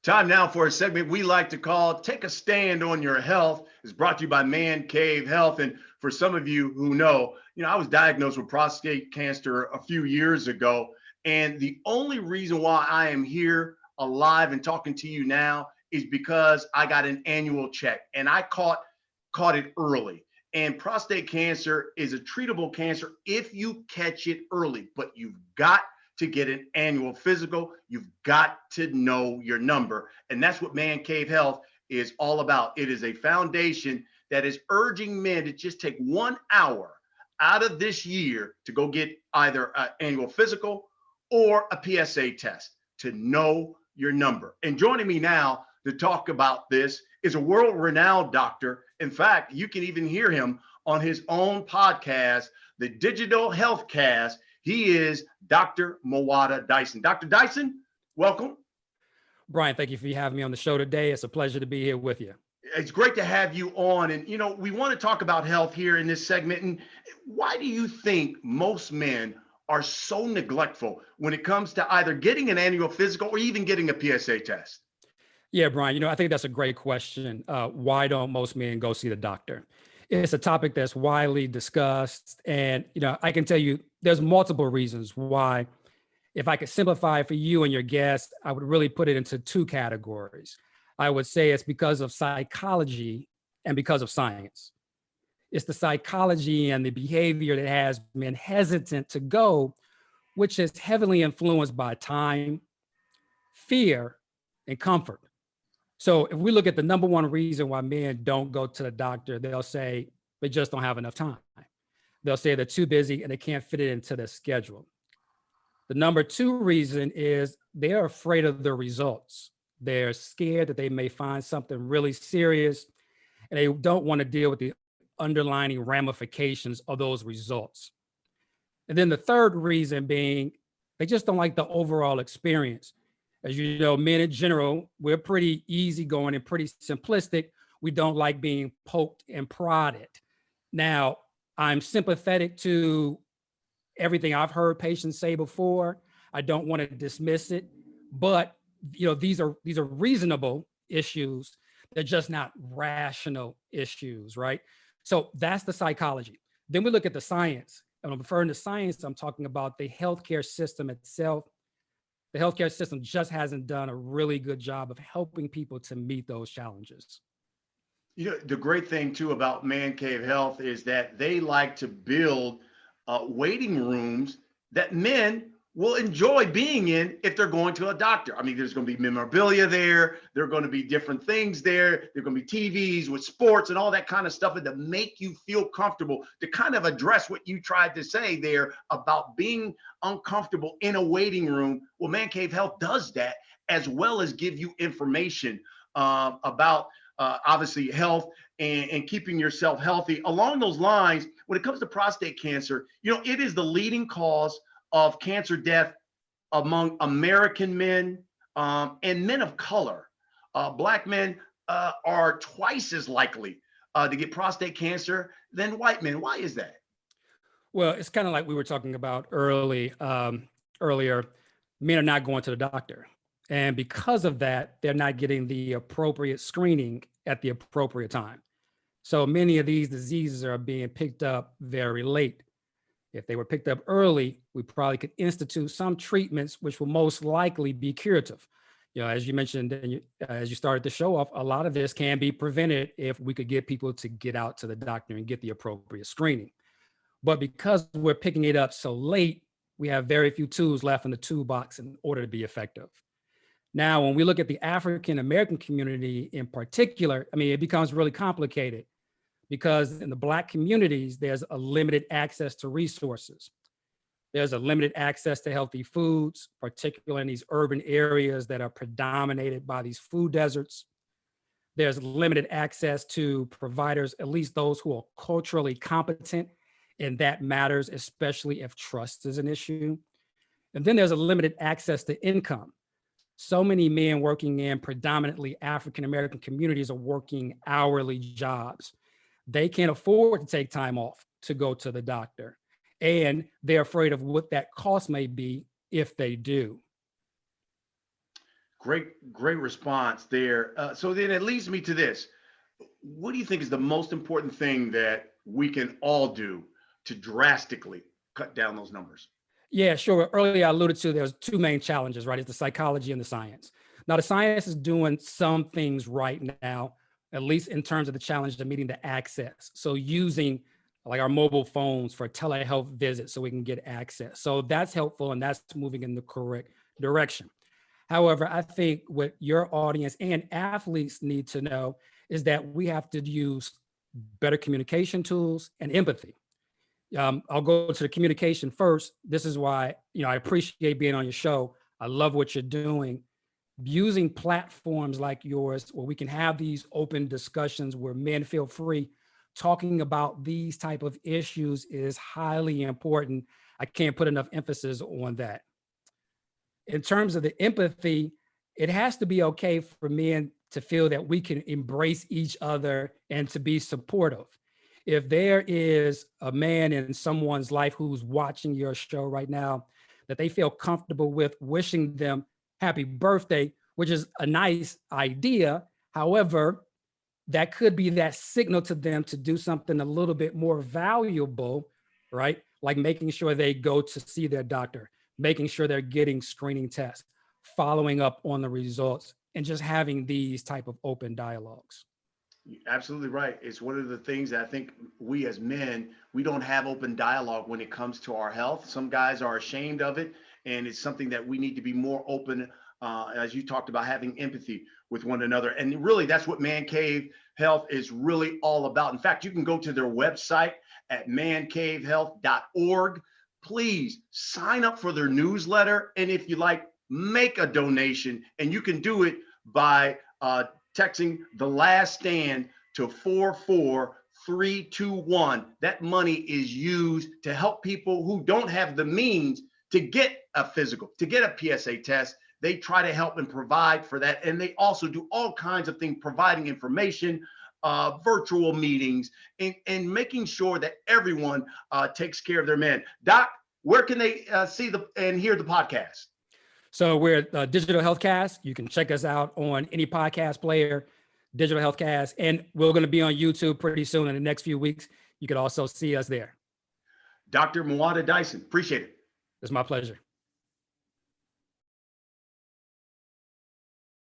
Time now for a segment we like to call Take a Stand on Your Health. It's brought to you by Man Cave Health. And for some of you who know, I was diagnosed with prostate cancer a few years ago. And the only reason why I am here alive and talking to you now is because I got an annual check and I caught it early. And prostate cancer is a treatable cancer if you catch it early, but you've got to get an annual physical. You've got to know your number. And that's what Man Cave Health is all about. It is a foundation that is urging men to just take 1 hour out of this year to go get either an annual physical or a PSA test to know your number. And joining me now to talk about this is a world-renowned doctor. In fact, you can even hear him on his own podcast, the Digital Health Cast. He is Dr. Mwata Dyson. Dr. Dyson, welcome. Brian, thank you for having me on the show today. It's a pleasure to be here with you. It's great to have you on. And, we want to talk about health here in this segment. And why do you think most men are so neglectful when it comes to either getting an annual physical or even getting a PSA test? Yeah, Brian, I think that's a great question. Why don't most men go see the doctor? It's a topic that's widely discussed. And, I can tell you there's multiple reasons why. If I could simplify it for you and your guests, I would really put it into two categories. I would say it's because of psychology and because of science. It's the psychology and the behavior that has men hesitant to go, which is heavily influenced by time, fear, and comfort. So if we look at the number one reason why men don't go to the doctor, they'll say they just don't have enough time. They'll say they're too busy and they can't fit it into their schedule. The number two reason is they're afraid of the results. They're scared that they may find something really serious and they don't want to deal with the underlying ramifications of those results. And then the third reason being they just don't like the overall experience. As you know, men in general, we're pretty easygoing and pretty simplistic. We don't like being poked and prodded. Now, I'm sympathetic to everything I've heard patients say before. I don't want to dismiss it, but these are reasonable issues. They're just not rational issues, right? So that's the psychology. Then we look at the science. And I'm referring to science, I'm talking about the healthcare system itself. The healthcare system just hasn't done a really good job of helping people to meet those challenges. The great thing too about Man Cave Health is that they like to build waiting rooms that men will enjoy being in if they're going to a doctor. I mean, there's going to be memorabilia there. There are going to be different things there. There are going to be TVs with sports and all that kind of stuff, and to make you feel comfortable, to kind of address what you tried to say there about being uncomfortable in a waiting room. Well, Man Cave Health does that, as well as give you information about obviously health and keeping yourself healthy. Along those lines, when it comes to prostate cancer, it is the leading cause of cancer death among American men and men of color. Black men are twice as likely to get prostate cancer than white men. Why is that? Well, it's kind of like we were talking about earlier. Men are not going to the doctor. And because of that, they're not getting the appropriate screening at the appropriate time. So many of these diseases are being picked up very late. If they were picked up early, we probably could institute some treatments which will most likely be curative. As you mentioned, and as you started the show off, a lot of this can be prevented if we could get people to get out to the doctor and get the appropriate screening. But because we're picking it up so late, we have very few tools left in the toolbox in order to be effective. Now, when we look at the African American community in particular, it becomes really complicated because in the Black communities, there's a limited access to resources. There's a limited access to healthy foods, particularly in these urban areas that are predominated by these food deserts. There's limited access to providers, at least those who are culturally competent, and that matters, especially if trust is an issue. And then there's a limited access to income. So many men working in predominantly African-American communities are working hourly jobs. They can't afford to take time off to go to the doctor. And they're afraid of what that cost may be if they do. Great response there. So then it leads me to this. What do you think is the most important thing that we can all do to drastically cut down those numbers? Yeah, sure. Earlier I alluded to there's two main challenges, right? It's the psychology and the science. Now, the science is doing some things right now, at least in terms of the challenge of meeting the access. So using like our mobile phones for telehealth visits so we can get access. So that's helpful and that's moving in the correct direction. However, I think what your audience and athletes need to know is that we have to use better communication tools and empathy. I'll go to the communication first. This is why, I appreciate being on your show. I love what you're doing. Using platforms like yours where we can have these open discussions where men feel free talking about these type of issues is highly important. I can't put enough emphasis on that. In terms of the empathy, it has to be okay for men to feel that we can embrace each other and to be supportive. If there is a man in someone's life who's watching your show right now that they feel comfortable with wishing them happy birthday, which is a nice idea. However, that could be that signal to them to do something a little bit more valuable, right? Like making sure they go to see their doctor, making sure they're getting screening tests, following up on the results, and just having these type of open dialogues. You're absolutely right. It's one of the things that I think we as men, we don't have open dialogue when it comes to our health. Some guys are ashamed of it, and it's something that we need to be more open, as you talked about, having empathy with one another. And really, that's what Man Cave Health is really all about. In fact, you can go to their website at mancavehealth.org. Please sign up for their newsletter. And if you like, make a donation. And you can do it by texting The Last Stand to 44321. That money is used to help people who don't have the means to get a physical, to get a PSA test. They try to help and provide for that. And they also do all kinds of things, providing information, virtual meetings, and making sure that everyone takes care of their men. Doc, where can they see and hear the podcast? So we're Digital Healthcast. You can check us out on any podcast player, Digital Healthcast, and we're going to be on YouTube pretty soon in the next few weeks. You can also see us there. Dr. Mwata Dyson, appreciate it. It's my pleasure.